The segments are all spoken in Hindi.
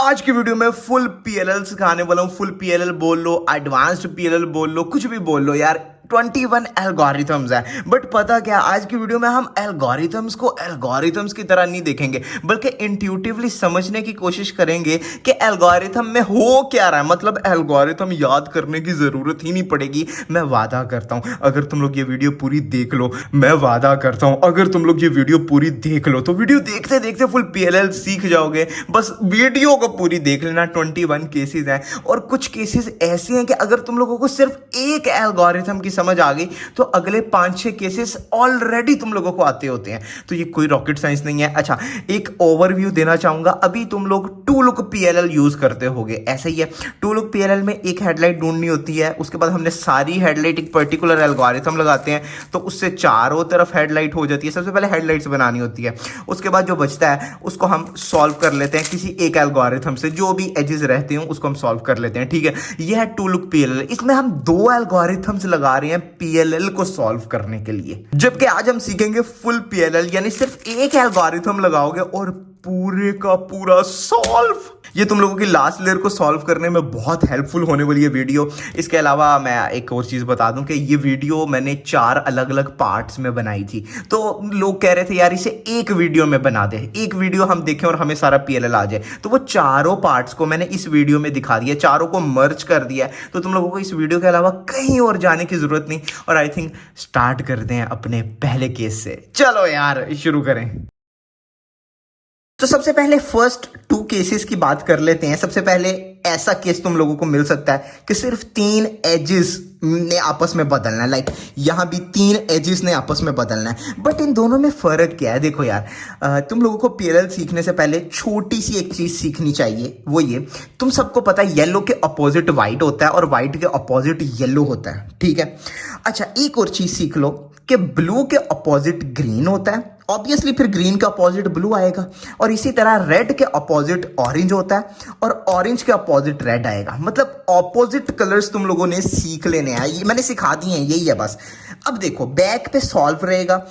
आज की वीडियो में फुल पीएलएल सिखाने वाला हूँ। फुल पीएलएल बोल लो, एडवांस्ड पीएलएल बोल लो, कुछ भी बोल लो यार। 21 एल्गोरिथम्स है। बट पता क्या, आज की वीडियो में हम एल्गोरिथम्स को एल्गोरिथम्स की तरह नहीं देखेंगे, बल्कि इंट्यूटिवली समझने की कोशिश करेंगे कि एल्गोरिथम में हो क्या रहा है। मतलब एल्गोरिथम याद करने की जरूरत ही नहीं पड़ेगी। मैं वादा करता हूं अगर तुम लोग ये वीडियो पूरी देख लो, मैं वादा करता हूं अगर तुम लोग ये वीडियो पूरी देख लो तो वीडियो देखते देखते फुल पीएलएल सीख जाओगे। बस वीडियो को पूरी देख लेना। 21 केसेस हैं और कुछ केसेस ऐसे हैं कि अगर तुम लोगों को सिर्फ एक एल्गोरिथम की समझ आ गई तो अगले 5-6 केसेस ऑलरेडी तुम लोगों को आते होते हैं। तो ये कोई रॉकेट साइंस नहीं है। अच्छा, एक ओवरव्यू देना चाहूंगा। अभी तुम लोग टू लुक पीएलएल यूज करते होगे, ऐसा ही है। टू लुक पीएलएल में एक हेडलाइट ढूंढनी होती है, उसके बाद हमने सारी हेडलाइट एक पर्टिकुलर एल्गोरिथम लगाते हैं तो उससे चारों तरफ हेडलाइट हो जाती है। सबसे पहले हेडलाइट्स बनानी होती है, उसके बाद जो बचता है उसको हम सॉल्व कर लेते हैं किसी एक एल्गोरिथम से। जो भी एजेस रहते हैं उसको हम सॉल्व कर लेते हैं, ठीक है। यह है टू लुक पीएलएल। इसमें हम 2 एल्गोरिथम्स लगा रहे हैं पीएलएल को सॉल्व करने के लिए, जबकि आज हम सीखेंगे फुल पीएलएल, यानी सिर्फ एक एल्गोरिथम लगाओगे और पूरे का पूरा सॉल्व। ये तुम लोगों की लास्ट लेयर को सॉल्व करने में बहुत हेल्पफुल होने वाली है वीडियो। इसके अलावा मैं एक और चीज़ बता दूं कि ये वीडियो मैंने 4 अलग अलग पार्ट्स में बनाई थी। तो लोग कह रहे थे यार इसे एक वीडियो में बना दे, एक वीडियो हम देखें और हमें सारा पीएलएल आ जाए। तो वो चारों पार्ट्स को मैंने इस वीडियो में दिखा दिया, चारों को मर्ज कर दिया है। तो तुम लोगों को इस वीडियो के अलावा कहीं और जाने की जरूरत नहीं। और आई थिंक स्टार्ट करते हैं अपने पहले केस से। चलो यार शुरू करें। तो सबसे पहले फर्स्ट 2 केसेस की बात कर लेते हैं। सबसे पहले ऐसा केस तुम लोगों को मिल सकता है कि सिर्फ 3 एजेस ने आपस में बदलना है। लाइक यहां भी 3 एजेस ने आपस में बदलना है। बट इन दोनों में फर्क क्या है? देखो यार, तुम लोगों को पीएलएल सीखने से पहले छोटी सी एक चीज सीखनी चाहिए। वो ये, तुम सबको पता है येलो के अपोजिट व्हाइट होता है और व्हाइट के अपोजिट येलो होता है, ठीक है। अच्छा, एक और चीज सीख लो कि ब्लू के अपोजिट ग्रीन होता है, ऑब्वियसली फिर ग्रीन के अपोजिट ब्लू आएगा। और इसी तरह रेड के अपोजिट ऑरेंज होता है और ऑरेंज के अपोजिट रेड आएगा। मतलब ऑपोजिट कलर्स तुम लोगों ने सीख लेने हैं। ये मैंने सिखा दिए हैं, यही है बस। अब देखो बैक पे सॉल्व रहेगा।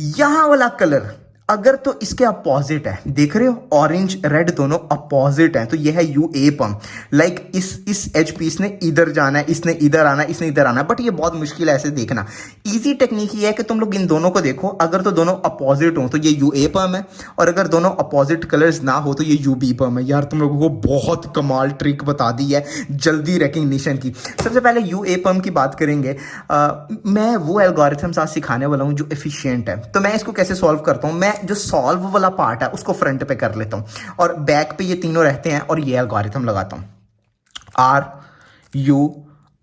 यहां वाला कलर अगर तो इसके अपोजिट है, देख रहे हो ऑरेंज रेड दोनों अपोजिट हैं, तो यह है यूएपम। लाइक इस एच पीस ने इधर जाना है, इसने इधर आना है, इसने इधर आना है। बट ये बहुत मुश्किल है ऐसे देखना। इजी टेक्निक ये है कि तुम लोग इन दोनों को देखो, अगर तो दोनों अपोजिट हो तो ये यूएपम है, और अगर दोनों अपोजिट कलर्स ना हो तो ये यूबीपम है। यार तुम लोगों को बहुत कमाल ट्रिक बता दी है जल्दी रिकग्निशन की। सबसे पहले यूएपम की बात करेंगे। मैं वो एल्गोरिथम्स आज सिखाने वाला हूँ जो एफिशिएंट है। तो मैं इसको कैसे सॉल्व करता हूँ, मैं जो सॉल्व वाला पार्ट है उसको फ्रंट पे कर लेता हूं और बैक पे ये तीनों रहते हैं और ये एल्गोरिथम लगाता हूं। R U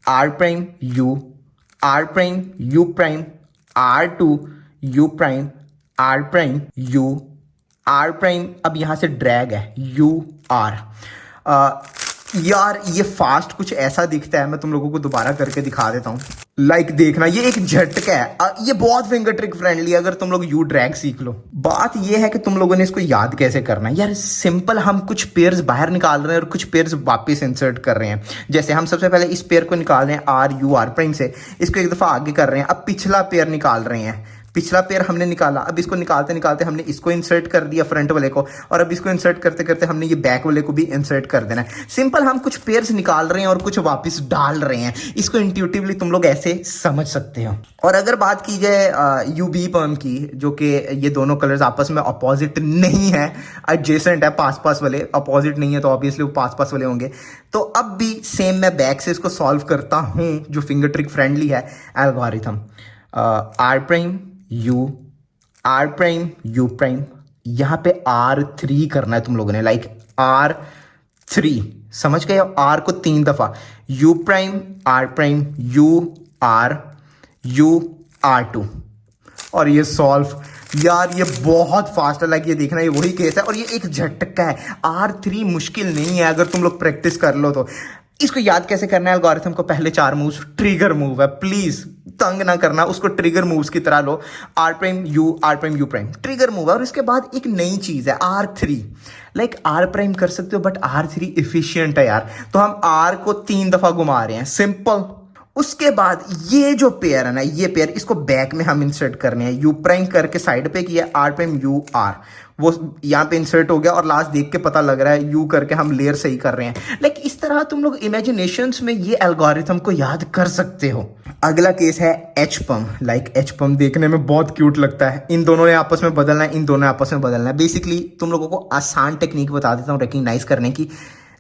R prime U R prime U prime R2 U prime R prime U R prime. अब यहां से ड्रैग है यू आर। यार ये फास्ट कुछ ऐसा दिखता है, मैं तुम लोगों को दोबारा करके दिखा देता हूं। लाइक देखना, ये एक झटका है। ये बहुत फिंगर ट्रिक फ्रेंडली है अगर तुम लोग यू ड्रैग सीख लो। बात ये है कि तुम लोगों ने इसको याद कैसे करना है। यार सिंपल, हम कुछ पेयर्स बाहर निकाल रहे हैं और कुछ पेयर्स वापस इंसर्ट कर रहे हैं। जैसे हम सबसे पहले इस पेयर को निकाल रहे हैं आर यू आर प्राइम से, इसको एक दफा आगे कर रहे हैं। अब पिछला पेयर निकाल रहे हैं, पिछला पेयर हमने निकाला। अब इसको निकालते निकालते हमने इसको इंसर्ट कर दिया फ्रंट वाले को, और अब इसको इंसर्ट करते करते हमने ये बैक वाले को भी इंसर्ट कर देना है। सिंपल, हम कुछ पेयर्स निकाल रहे हैं और कुछ वापस डाल रहे हैं। इसको इंट्यूटिवली तुम लोग ऐसे समझ सकते हो। और अगर बात की जाए यूबी पर्म की, जो कि ये दोनों कलर्स आपस में अपोजिट नहीं है, एडजेसेंट है, पास पास वाले। अपोजिट नहीं है तो ऑब्वियसली वो पास पास वाले होंगे। तो अब भी सेम मैं बैक से इसको सॉल्व करता हूं जो फिंगर ट्रिक फ्रेंडली है algorithm. R prime U R prime U prime, यहां पे R3 करना है तुम लोगों ने। लाइक R3, समझ गए? R को 3 दफा, U prime R prime U R2, और ये सॉल्व। यार ये बहुत फास्ट है। लाइक ये देखना, ये वही केस है और ये एक झटका है। R3 मुश्किल नहीं है अगर तुम लोग प्रैक्टिस कर लो तो। इसको याद कैसे करना है एल्गोरिथम को? पहले 4 मूव्स ट्रिगर मूव है, प्लीज तंग ना करना, उसको ट्रिगर मूव्स की तरह लो। R prime U prime trigger move है। और इसके बाद एक नई चीज है R3। लाइक आर प्राइम कर सकते हो बट R3 एफिशिएंट है यार, तो हम R को 3 दफा घुमा रहे हैं, सिंपल। उसके बाद ये जो पेयर है ना, ये पेयर, इसको बैक में हम इंसर्ट करने हैं। यू प्राइम करके साइड पे किया, आर प्राइम यू आर, वो यहाँ पे इंसर्ट हो गया और लास्ट देख के पता लग रहा है यू करके हम लेयर सही कर रहे हैं। लाइक इस तरह तुम लोग इमेजिनेशंस में ये एल्गोरिथम को याद कर सकते हो। अगला केस है एच पम। लाइक एच पम देखने में बहुत क्यूट लगता है। इन दोनों ने आपस में बदलना है, इन दोनों ने आपस में बदलना है। बेसिकली तुम लोगों को आसान टेक्निक बता देता हूँ रिकग्नाइज करने की।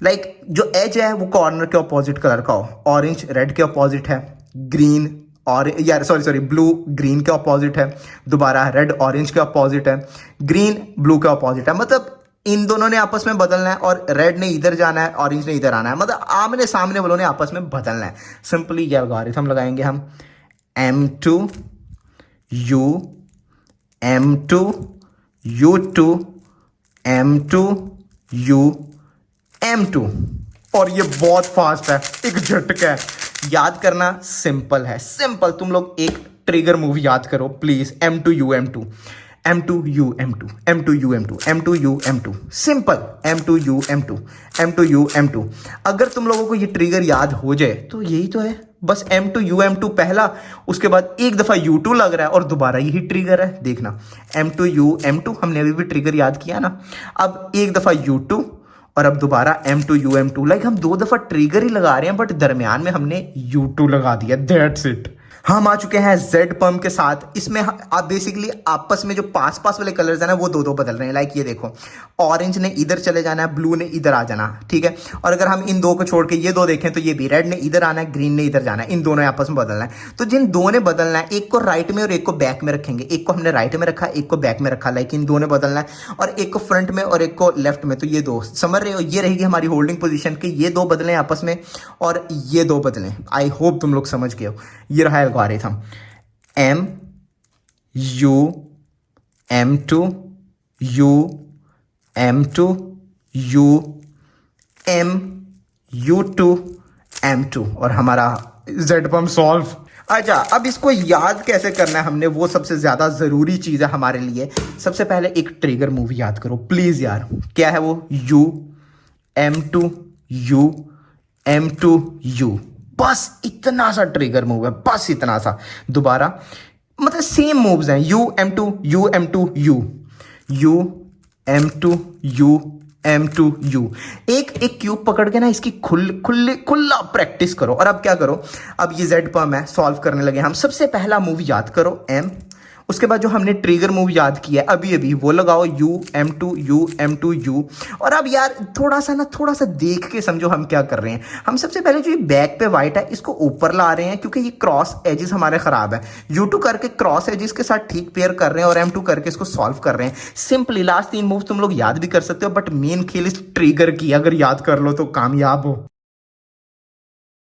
लाइक जो एज है वो कॉर्नर के अपोजिट कलर का हो। ऑरेंज रेड के अपोजिट है, ग्रीन और यार सॉरी ब्लू ग्रीन के अपोजिट है, दोबारा रेड ऑरेंज के अपोजिट है, ग्रीन ब्लू के अपोजिट है। मतलब इन दोनों ने आपस में बदलना है और रेड ने इधर जाना है, ऑरेंज ने इधर आना है। मतलब आमने सामने वालों ने आपस में बदलना है। सिंपली ये एल्गोरिथम लगाएंगे हम M2 U M2 U2 M2 U M2 और ये बहुत फास्ट है, एक झटका है। याद करना सिंपल है, सिंपल। तुम लोग एक ट्रिगर मूव याद करो please. M2 U M2 M2 U M2 M2 U M2 M2 U M2 simple. M2 U M2 M2 U M2। अगर तुम लोगों को ये ट्रिगर याद हो जाए तो यही तो है बस। M2 U M2 पहला, उसके बाद एक दफा U2 लग रहा है और दोबारा यही ट्रिगर है। देखना M2 U M2 हमने अभी भी ट्रिगर याद किया ना। अब एक दफा U2 और अब दोबारा M2 U M2। लाइक हम दो दफा ट्रिगर ही लगा रहे हैं बट दरमियान में हमने U2 लगा दिया। That's it. हम आ चुके हैं जेड पम्प के साथ। इसमें आप बेसिकली आपस में जो पास पास वाले कलर्स हैं ना वो दो दो बदल रहे हैं। लाइक ये देखो, ऑरेंज ने इधर चले जाना है, ब्लू ने इधर आ जाना, ठीक है। और अगर हम इन दो को छोड़ के ये दो देखें तो ये भी रेड ने इधर आना है, ग्रीन ने इधर जाना है। इन दोनों ने आपस में बदलना है। तो जिन दो ने बदलना है, एक को राइट में और एक को बैक में रखेंगे। एक को हमने राइट में रखा, एक को बैक में रखा। लाइक इन दो ने बदलना है और एक को फ्रंट में और एक को लेफ्ट में। तो ये दो समझ रहे हो, ये रहेगी हमारी होल्डिंग पोजीशन के। ये दो बदलें आपस में और ये दो बदलें। आई होप तुम लोग समझ गए हो। ये रहा algorithm M U M2 U M2 U M U2 M2 और हमारा जेड पम सॉल्व। अच्छा, अब इसको याद कैसे करना है हमने, वो सबसे ज्यादा जरूरी चीज है हमारे लिए। सबसे पहले एक ट्रिगर मूव याद करो प्लीज यार। क्या है वो? U M2 U M2 U। बस इतना सा ट्रिगर मूव है, बस इतना सा। दोबारा मतलब सेम मूव्स हैं। U M2 U M2 U U M2 U M2 U। एक एक क्यूब पकड़ के ना इसकी खुला प्रैक्टिस करो। और अब क्या करो, अब ये जेड पम है, सॉल्व करने लगे हम। सबसे पहला मूव याद करो M, उसके बाद जो हमने ट्रिगर मूव याद किया अभी अभी वो लगाओ U M2 U M2 U। और अब यार थोड़ा सा देख के समझो हम क्या कर रहे हैं। हम सबसे पहले जो ये बैक पे वाइट है इसको ऊपर ला रहे हैं क्योंकि ये क्रॉस एजेस हमारे खराब है। U2 करके क्रॉस एजेस के साथ ठीक पेयर कर रहे हैं और M2 करके इसको सॉल्व कर रहे हैं। सिंपली लास्ट तीन मूव तुम लोग याद भी कर सकते हो बट मेन खेल इस ट्रिगर की, अगर याद कर लो तो कामयाब हो।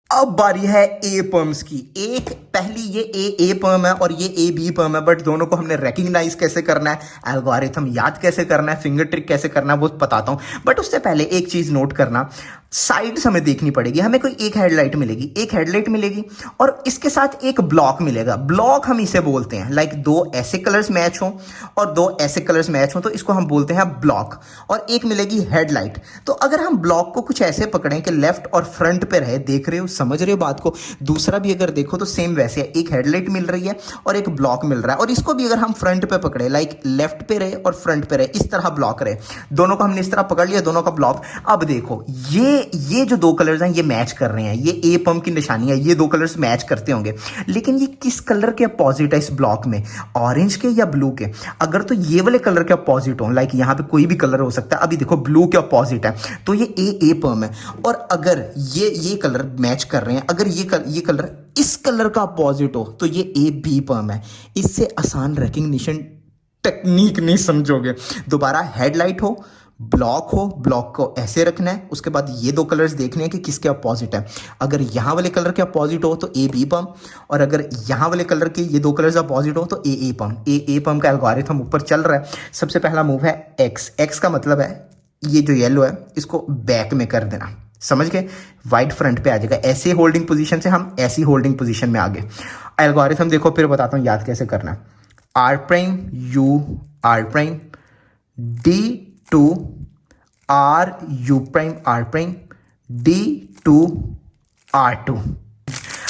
अब बारी है ए पर्म्स की। एक पहली ये ए पर्म है और ये ए बी पर्म है बट दोनों को हमने रिकग्नाइज कैसे करना है, एल्गोरिथम याद कैसे करना है, फिंगर ट्रिक कैसे करना है वो बताता हूं। बट उससे पहले एक चीज नोट करना, साइड्स हमें देखनी पड़ेगी। हमें कोई एक हेडलाइट मिलेगी और इसके साथ एक ब्लॉक मिलेगा। ब्लॉक हम इसे बोलते हैं, लाइक दो ऐसे कलर्स मैच हो और दो ऐसे कलर्स मैच हो तो इसको हम बोलते हैं ब्लॉक। और एक मिलेगी हेडलाइट। तो अगर हम ब्लॉक को कुछ ऐसे पकड़ें कि लेफ्ट और फ्रंट पे रहे, देख रहे हो, समझ रहे हो बात को। दूसरा भी अगर देखो तो सेम वैसे है, एक हेडलाइट मिल रही है और एक ब्लॉक मिल रहा है। और इसको भी अगर हम फ्रंट पे पकड़े, लाइक लेफ्ट पे रहे और फ्रंट पे रहे, इस तरह ब्लॉक रहे, दोनों को हमने इस तरह पकड़ लिया, दोनों का ब्लॉक। अब देखो ये जो दो कलर्स हैं ये मैच कर रहे हैं, ये ए पंप की निशानी है, ये दो कलर्स मैच करते होंगे। लेकिन ये किस कलर के अपोजिट है इस ब्लॉक में, ऑरेंज के या ब्लू के? अगर तो ये वाले कलर के अपोजिट हो, लाइक यहां पे कोई भी कलर हो सकता है, अभी देखो ब्लू के अपोजिट है तो ये ए पंप है। और अगर ये कलर मैच कर रहे हैं, अगर ये कलर इस कलर का अपोजिट हो तो ये ए बी पर्म है। इससे आसान रिकग्निशन टेक्निक नहीं समझोगे। दोबारा हेडलाइट हो, ब्लॉक हो, ब्लॉक को ऐसे रखना है, उसके बाद ये दो कलर्स देखने हैं कि किसके अपोजिट है। अगर यहां वाले कलर के अपोजिट हो तो ए बी पम, और अगर यहां वाले कलर के ये दो कलर्स अपोजिट हो तो ए पम। ए पम का एल्गोरिथम ऊपर चल रहा है। सबसे पहला मूव है एक्स का मतलब है ये जो येलो है इसको बैक में कर देना, समझ गए? वाइट फ्रंट पे आ जाएगा। ऐसे होल्डिंग पोजीशन से हम ऐसी होल्डिंग पोजीशन में आ गए। एल्गोरिथम देखो, फिर बताता हूं याद कैसे करना है। R prime U R prime D two R U prime R prime D two R two.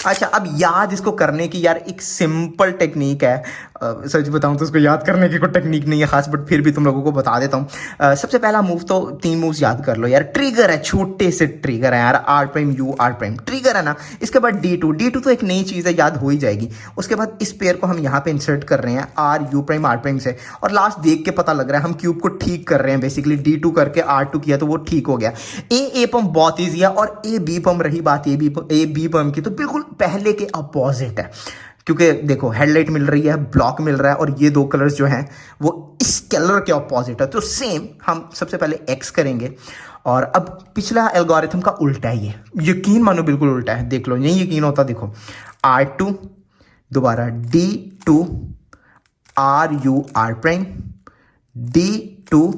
अच्छा, अब याद इसको करने की यार एक सिंपल टेक्निक है। सच बताऊं तो उसको याद करने की कोई टेक्निक नहीं है खास, बट फिर भी तुम लोगों को बता देता हूँ। सबसे पहला मूव तो 3 मूव्स याद कर लो यार। ट्रिगर है, छोटे से ट्रिगर है यार, R prime U R prime trigger है ना। इसके बाद D2 तो एक नई चीज़ है, याद हो ही जाएगी। उसके बाद इस पेयर को हम यहाँ पे इंसर्ट कर रहे हैं R U prime R prime से, और लास्ट देख के पता लग रहा है हम क्यूब को ठीक कर रहे हैं। बेसिकली D2 करके R2 किया तो वो ठीक हो गया। ए पम्प बहुत ईजी है, और ए बी पम्प, रही बात ए बी पम्प की, तो बिल्कुल पहले के अपोजिट है। क्योंकि देखो हेडलाइट मिल रही है, ब्लॉक मिल रहा है, और ये 2 कलर्स जो हैं वो इस कलर के अपोजिट है। तो सेम हम सबसे पहले एक्स करेंगे, और अब पिछला एल्गोरिथम का उल्टा है ये, यकीन मानो बिल्कुल उल्टा है। देख लो, नहीं यकीन होता देखो, R2 दोबारा D2 R U R prime D2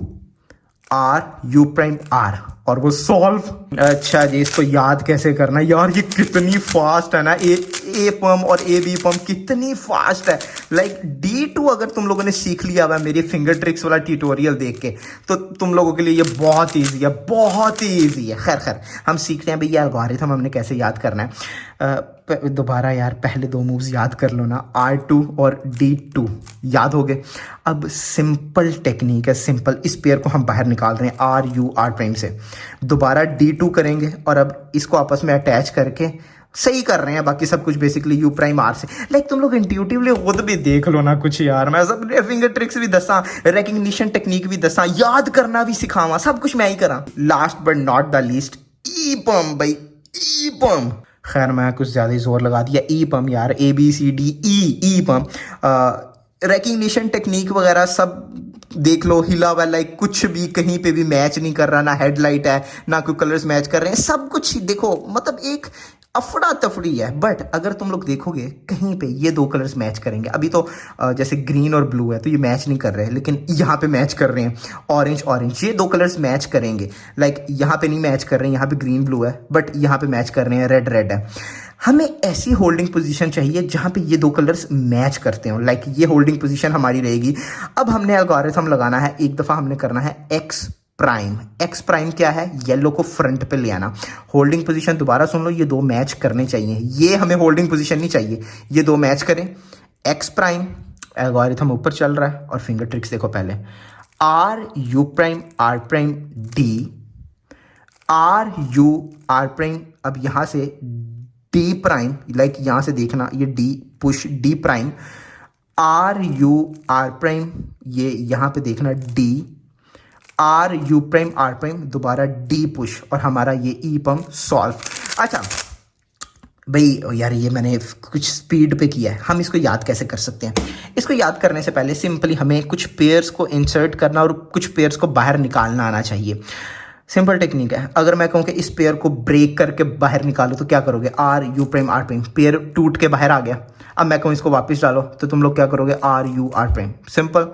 R U prime R, और वो सॉल्व। अच्छा जी, इसको याद कैसे करना यार, ये कितनी फास्ट है ना, ए पम और ए बी पम कितनी फास्ट है। लाइक D2 अगर तुम लोगों ने सीख लिया हुआ मेरी फिंगर ट्रिक्स वाला ट्यूटोरियल देख के, तो तुम लोगों के लिए ये बहुत ईजी है, बहुत ही ईजी है। खैर हम सीखते हैं भाई ये एल्गोरिथम हमने कैसे याद करना है। दोबारा यार पहले 2 मूव्स याद कर लो ना, R2 और D2 याद हो गए। अब सिंपल टेक्निक है, सिंपल। इस पेयर को हम बाहर निकाल रहे हैं आर यू आर प्राइम से, दोबारा D2 करेंगे, और अब इसको आपस में अटैच करके सही कर रहे हैं बाकी सब कुछ बेसिकली यू प्राइम आर से। लाइक तुम लोग इंट्यूटिवली खुद भी देख लो ना कुछ यार, मैं सब फिंगर ट्रिक्स भी दसा, रिकग्निशन टेक्निक भी दसा, याद करना भी सिखावा, सब कुछ मैं ही करा। Last but not the least, E perm भाई, ई पम। खैर मैं कुछ ज़्यादा ही जोर लगा दिया, ई पम यार, ABCD ई पम। रिकग्निशन टेक्निक वगैरह सब देख लो, हिला हुआ लाइक कुछ भी कहीं पे भी मैच नहीं कर रहा, ना हेडलाइट है ना कोई कलर्स मैच कर रहे हैं, सब कुछ देखो मतलब एक अफड़ा तफड़ी है। बट अगर तुम लोग देखोगे कहीं पे ये 2 कलर्स मैच करेंगे। अभी तो जैसे ग्रीन और ब्लू है तो ये मैच नहीं कर रहे हैं, लेकिन यहाँ पे मैच कर रहे हैं, ऑरेंज, ये 2 कलर्स मैच करेंगे। लाइक यहाँ पे नहीं मैच कर रहे हैं, यहाँ पे ग्रीन ब्लू है, बट यहाँ पे मैच कर रहे हैं, रेड है। हमें ऐसी होल्डिंग पोजीशन चाहिए जहां पे ये 2 कलर्स मैच करते हो। लाइक ये होल्डिंग पोजीशन हमारी रहेगी। अब हमने एल्गोरिथम लगाना है, एक दफ़ा हमने करना है एक्स प्राइम क्या है, येलो को फ्रंट पे ले आना। होल्डिंग पोजीशन दोबारा सुन लो, ये 2 मैच करने चाहिए, ये हमें होल्डिंग पोजीशन नहीं चाहिए, ये 2 मैच करें। एक्स प्राइम, एल्गोरिथम ऊपर चल रहा है, और फिंगर ट्रिक्स देखो पहले, R U prime R prime D, R U R prime, अब यहां से डी प्राइम, लाइक यहां से देखना ये D push D prime, R U R prime, ये यहां पे देखना D, R U prime R prime, दोबारा डी पुश, और हमारा ये ई पम सॉल्व। अच्छा भाई यार ये मैंने कुछ स्पीड पे किया है, हम इसको याद कैसे कर सकते हैं। इसको याद करने से पहले सिंपली हमें कुछ पेयर्स को इंसर्ट करना और कुछ पेयर्स को बाहर निकालना आना चाहिए। सिंपल टेक्निक है। अगर मैं कहूँ कि इस पेयर को ब्रेक करके बाहर निकालो तो क्या करोगे, R U prime R prime, pair टूट के बाहर आ गया। अब मैं कहूँ इसको वापस डालो तो तुम लोग क्या करोगे, R U R prime, simple.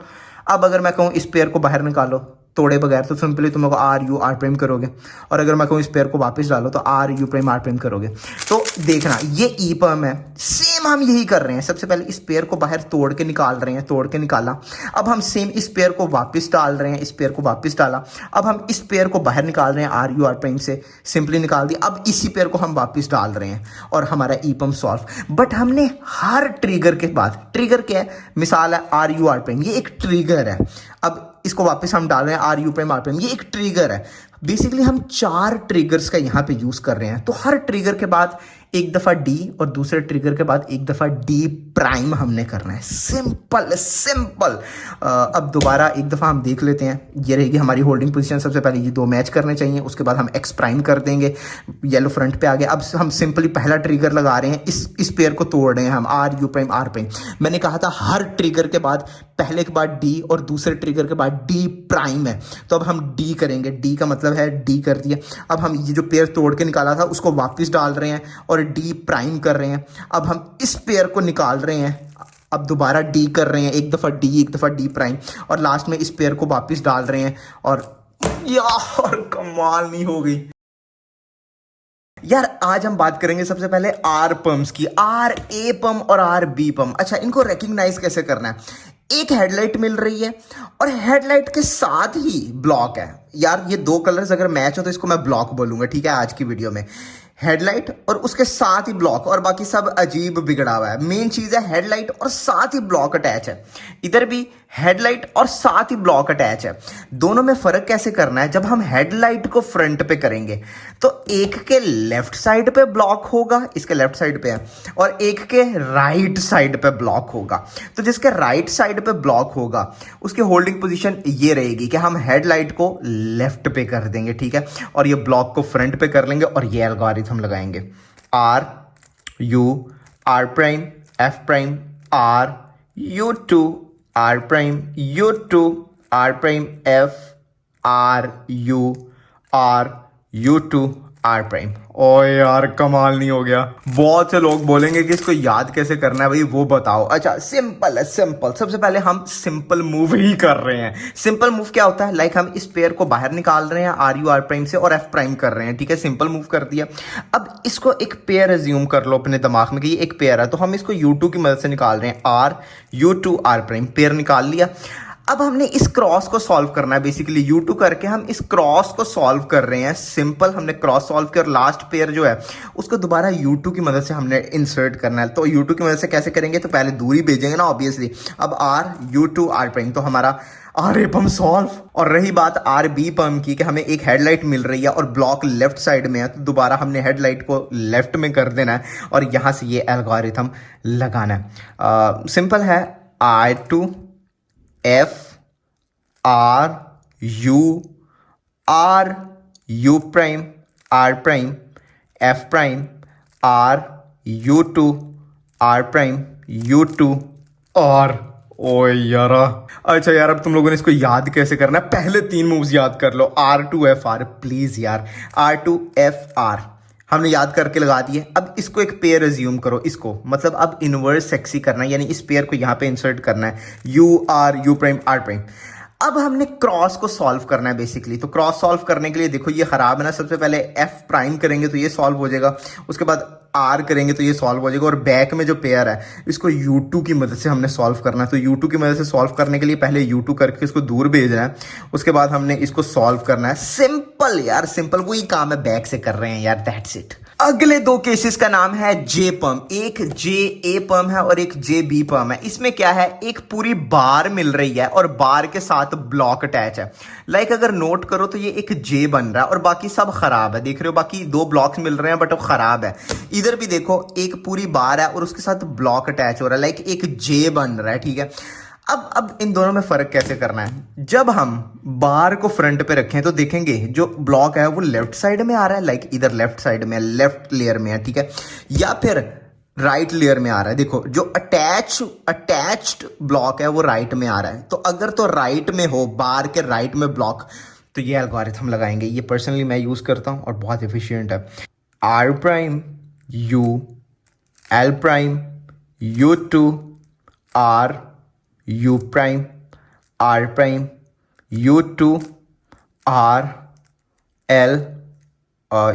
अब अगर मैं कहूँ इस पेयर को बाहर निकालो तोड़े बगैर, तो सिंपली तुम लोग आर यू आर प्राइम करोगे, और अगर मैं कहूँ इस पेयर को वापस डालो तो R U prime R prime करोगे। तो देखना ये ई पम है, सेम हम यही कर रहे हैं। सबसे पहले इस पेयर को बाहर तोड़ के निकाल रहे हैं, तोड़ के निकाला। अब हम सेम इस पेयर को वापस डाल रहे हैं, इस पेयर को वापस डाला। अब हम इस पेयर को बाहर निकाल रहे हैं आर यू आर प्राइम से, सिंपली निकाल दिया। अब इसी पेयर को हम वापस डाल रहे हैं, और हमारा ई पम सॉल्व। बट हमने हर ट्रिगर के बाद, ट्रिगर क्या है, मिसाल है आर यू आर प्राइम, ये एक ट्रिगर है। अब इसको वापस हम डाल रहे हैं R U prime R prime, ये एक ट्रिगर है। बेसिकली हम 4 ट्रिगर्स का यहाँ पे यूज कर रहे हैं। तो हर ट्रिगर के बाद एक दफा डी, और दूसरे ट्रिगर के बाद एक दफा डी प्राइम हमने करना है। सिंपल। अब दोबारा एक दफा हम देख लेते हैं। ये रहेगी हमारी होल्डिंग पोजीशन। सबसे पहले ये 2 मैच करने चाहिए, उसके बाद हम एक्स प्राइम कर देंगे, येलो फ्रंट पे आ गया। अब हम सिंपली पहला ट्रिगर लगा रहे हैं, इस पेयर को तोड़ रहे हैं हम, R U prime R prime. मैंने कहा था हर ट्रिगर के बाद, पहले के बाद डी और दूसरे ट्रिगर के बाद डी प्राइम है, तो अब हम डी करेंगे। डी का मतलब है डी कर दिया। अब हम ये जो पेयर तोड़ के निकाला था उसको वापस डाल रहे हैं और डी प्राइम कर रहे हैं। अब हम इस पेयर को निकाल रहे हैं, अब दोबारा डी कर रहे हैं, एक दफा डी प्राइम, और लास्ट में इस पेयर को वापस डाल रहे हैं। और यार कमाल नहीं हो गई यार। आज हम बात करेंगे सबसे पहले आर पम्स की, आर ए पम और आर बी पम। अच्छा, इनको रिकग्नाइज कैसे करना है। एक हेडलाइट मिल रही है और हेडलाइट के साथ ही ब्लॉक है। यार ये दो कलर्स अगर मैच हो तो इसको मैं ब्लॉक बोलूंगा, ठीक है, आज की वीडियो में। हेडलाइट और उसके साथ ही ब्लॉक, और बाकी सब अजीब बिगड़ा हुआ है। मेन चीज है हेडलाइट और साथ ही ब्लॉक अटैच है। इधर भी हेडलाइट और साथ ही ब्लॉक अटैच है। दोनों में फर्क कैसे करना है, जब हम हेडलाइट को फ्रंट पे करेंगे तो एक के लेफ्ट साइड पे ब्लॉक होगा, इसके लेफ्ट साइड पे है, और एक के राइट साइड पे ब्लॉक होगा। तो जिसके राइट साइड पे ब्लॉक होगा उसकी होल्डिंग पोजीशन ये रहेगी कि हम हेडलाइट को लेफ्ट पे कर देंगे, ठीक है, और ये ब्लॉक को फ्रंट पे कर लेंगे और ये एल्गोरिथम लगाएंगे। R U R prime F prime R U two R prime U two R prime F R U two R prime. ओ यार कमाल नहीं हो गया? बहुत से लोग बोलेंगे कि इसको याद कैसे करना है भाई, वो बताओ। अच्छा सिंपल है, सिंपल। सबसे पहले हम सिंपल मूव ही कर रहे हैं। सिंपल मूव क्या होता है, लाइक हम इस पेयर को बाहर निकाल रहे हैं आर यू आर प्राइम से और एफ प्राइम कर रहे हैं, ठीक है, सिंपल मूव कर दिया। अब इसको एक पेयर एज्यूम कर लो अपने दिमाग में कि ये एक पेयर है, तो हम इसको U2 की मदद से निकाल रहे हैं, are U2 R prime, pair निकाल लिया। अब हमने इस क्रॉस को सॉल्व करना है, बेसिकली U2 करके हम इस क्रॉस को सॉल्व कर रहे हैं। सिंपल, हमने क्रॉस सॉल्व किया और लास्ट पेयर जो है उसको दोबारा U2 की मदद से हमने इंसर्ट करना है। तो U2 की मदद से कैसे करेंगे, तो पहले दूरी भेजेंगे ना ऑब्वियसली। अब आर U2 आर प्राइम, तो हमारा आर ए पम सॉल्व। और रही बात आर बी पम की कि हमें एक हेडलाइट मिल रही है और ब्लॉक लेफ्ट साइड में है, तो दोबारा हमने हेडलाइट को लेफ्ट में कर देना है और यहां से ये एल्गोरिथम लगाना है। सिंपल है, I2 F R U prime R prime F prime R U2 R prime U2 R. ओ यारा, अच्छा यार अब तुम लोगों ने इसको याद कैसे करना है, पहले तीन मूव्स याद कर लो। R2FR, प्लीज यार, R2FR हमने याद करके लगा दिए। अब इसको एक पेयर एज्यूम करो, इसको मतलब अब इनवर्स सेक्सी करना है, यानी इस पेयर को यहां पे इंसर्ट करना है, यू प्राइम आर प्राइम। अब हमने क्रॉस को सॉल्व करना है बेसिकली। तो क्रॉस सॉल्व करने के लिए देखो ये खराब है ना, सबसे पहले एफ प्राइम करेंगे तो ये सॉल्व हो जाएगा, उसके बाद आर करेंगे तो ये सॉल्व हो जाएगा, और बैक में जो पेयर है इसको U2 की मदद से हमने सॉल्व करना है। तो U2 की मदद से सॉल्व करने के लिए पहले U2 करके इसको दूर भेजना है, उसके बाद हमने इसको सॉल्व करना है। सिंपल यार, सिंपल, वही काम है बैक से कर रहे हैं यार, दैट्स इट। अगले दो केसेस का नाम है जे पम। एक जे ए पम है और एक जे बी पम है। इसमें क्या है, एक पूरी बार मिल रही है और बार के साथ ब्लॉक अटैच है। लाइक अगर नोट करो तो ये एक जे बन रहा है और बाकी सब खराब है, देख रहे हो, बाकी दो ब्लॉक्स मिल रहे हैं बट वो खराब है। इधर भी देखो एक पूरी बार है और उसके साथ ब्लॉक अटैच हो रहा है, लाइक एक जे बन रहा है, ठीक है। अब इन दोनों में फर्क कैसे करना है, जब हम बार को फ्रंट पे रखें तो देखेंगे जो ब्लॉक है वो लेफ्ट साइड में आ रहा है, लाइक इधर लेफ्ट साइड में, लेफ्ट लेयर में है, ठीक है, या फिर राइट लेयर में आ रहा है। देखो जो अटैच्ड ब्लॉक है वो राइट में आ रहा है। तो अगर तो राइट में हो, बार के राइट में ब्लॉक, तो ये एल्गोरिथम लगाएंगे। ये पर्सनली मैं यूज करता हूं और बहुत एफिशिएंट है। R prime U L prime U2 R U prime R prime U2 R L।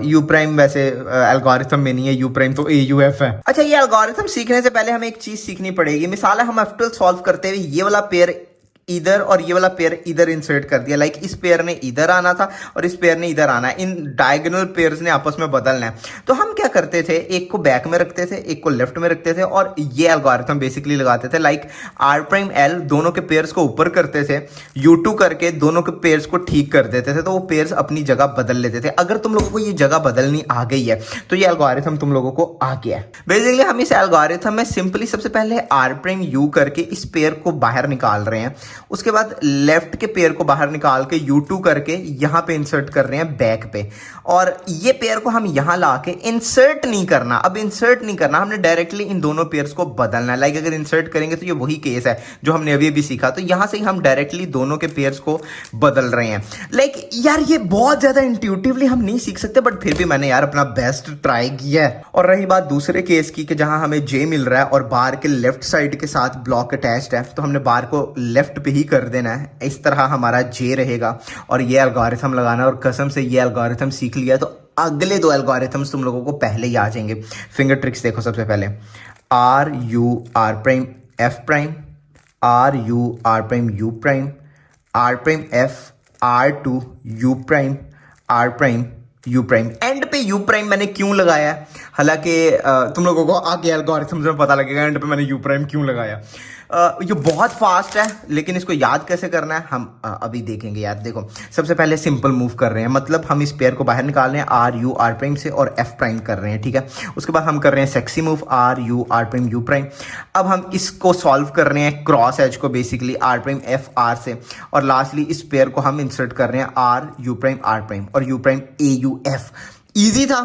U prime वैसे एल्गोरिथम में नहीं है, U प्राइम तो AUF है। अच्छा ये एल्गोरिथम सीखने से पहले हमें एक चीज सीखनी पड़ेगी। मिसाल है हम F12 सॉल्व करते हुए ये वाला पेयर इधर और ये वाला पेयर इधर इंसर्ट कर दिया, लाइक इस पेयर ने इधर आना था और इस पेयर ने इधर आना है, इन डायगोनल पेयर्स ने आपस में बदलना है। तो हम क्या करते थे, एक को बैक में रखते थे, एक को लेफ्ट में रखते थे और ये एल्गोरिथम बेसिकली लगाते थे। लाइक R प्राइम L दोनों के पेयर्स को ऊपर करते थे, U2 करके दोनों के पेयर्स को ठीक कर देते थे, तो वो पेयर्स अपनी जगह बदल लेते थे। अगर तुम लोगों को ये जगह बदलनी आ गई है तो ये एल्गोरिथम तुम लोगों को आ गया है। बेसिकली हम इस एल्गोरिथम में सिंपली सबसे पहले R प्राइम U करके इस पेयर को बाहर निकाल रहे हैं, उसके बाद लेफ्ट के पेयर को बाहर निकाल के U2 करके यहां पे इंसर्ट कर रहे हैं बैक पे, और ये पेयर को हम यहां लाके इंसर्ट नहीं करना। अब इंसर्ट नहीं करना, हमने डायरेक्टली इन दोनों पेयर्स को बदलना है। लाइक अगर इंसर्ट करेंगे तो ये वही केस है जो हमने अभी अभी सीखा, तो यहां से ही हम डायरेक्टली दोनों के पेयर्स को बदल रहे हैं। लाइक यार ये बहुत ज्यादा इंट्यूटिवली हम नहीं सीख सकते, बट फिर भी मैंने यार अपना बेस्ट ट्राई किया है। और रही बात दूसरे केस की कि जहां हमें जे मिल रहा है और बार के लेफ्ट साइड के साथ ब्लॉक अटैच्ड है, तो हमने बार को लेफ्ट पे ही कर देना है। इस तरह हमारा जे रहेगा और ये एल्गोरिथम लगाना, और कसम से ये एल्गोरिथम सीख लिया तो अगले दो एल्गोरिथम्स तुम लोगों को पहले ही आ जाएंगे। फिंगर ट्रिक्स देखो, सबसे पहले R U R prime F prime R U R prime U prime, R prime F, R two U prime, R prime U prime. End पे यू प्राइम मैंने क्यों लगाया है, हालांकि तुम लोगों को आगे एल्गोरिथम से पता लगेगा एंड पे मैंने यू प्राइम क्यों लगाया। ये बहुत फास्ट है, लेकिन इसको याद कैसे करना है हम अभी देखेंगे यार। देखो, सबसे पहले सिंपल मूव कर रहे हैं, मतलब हम इस पेयर को बाहर निकाल रहे हैं आर यू आर प्राइम से और एफ प्राइम कर रहे हैं, ठीक है। उसके बाद हम कर रहे हैं sexy move R U R prime U prime. अब हम इसको सॉल्व कर रहे हैं क्रॉस एज को, basically R prime F R से, और लास्टली इस पेयर को हम इंसर्ट कर रहे हैं आर प्राइम और you prime A U F. Easy था।